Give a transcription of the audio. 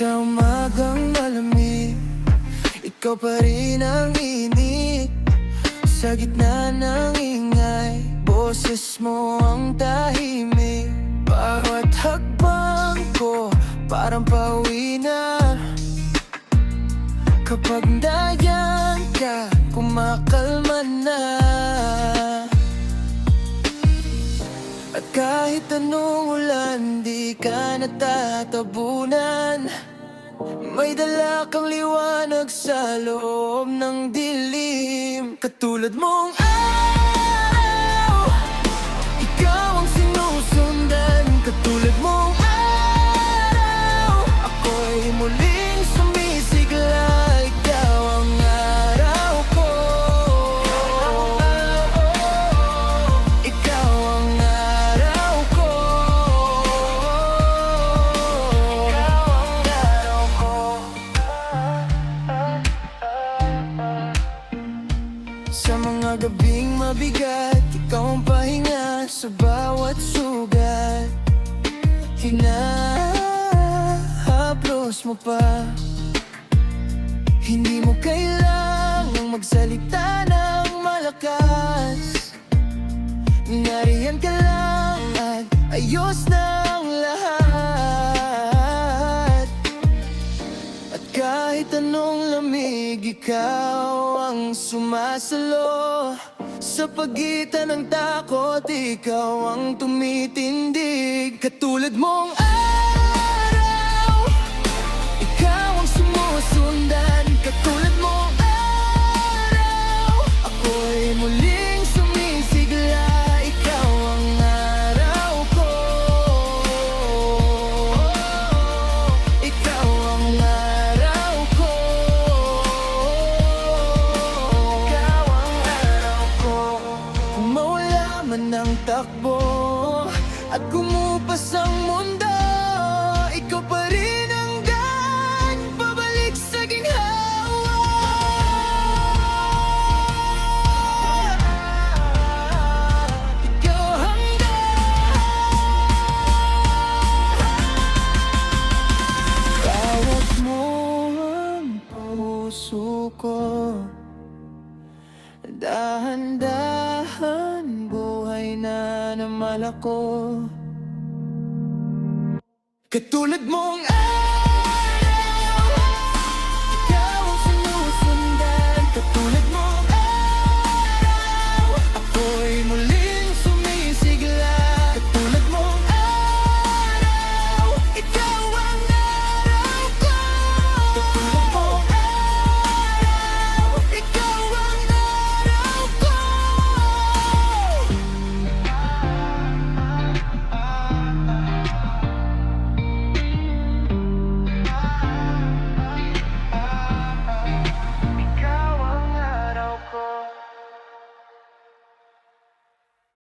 Sa umagang malamig, ikaw pa rin ang inig. Sa gitna ng ingay, boses mo ang tahimik. Bawat hakbang ko parang pauwi na. Kapag nayan ka, kumakalma na. At kahit anong ulan, di ka natatabunan. May dala kang liwanag sa loob ng dilim. Katulad mong araw, ikaw ang sinusundan. Katulad mong araw, ako'y muling sumisigla. Ikaw ang araw ko, ikaw ang araw ko, ikaw ang araw ko. Sa mga gabing mabigat, ikaw ang pahinga sa bawat sugat. Hinahaplos mo pa, hindi mo kailangang magsalita ng malakas. Nariyan ka lang at ayos ng lahat. At kahit anong lamig, ikaw ang sumasalo. Sa pagitan ng takot, ikaw ang tumitindig. Katulad mong araw, ikaw ang sumusundan. Katulad mong araw, ako'y muling sumisigla. Ikaw ang araw ko, ikaw ang araw ko, ikaw ang araw ko. Kung mawala man ang takbo at kumupas ang mundo, ikaw pa rin ang daan pabalik sa ginhawa. Ikaw ang daan. Tawag mo ang puso ko, dahan-dahan buhay na namalako. Katulad mong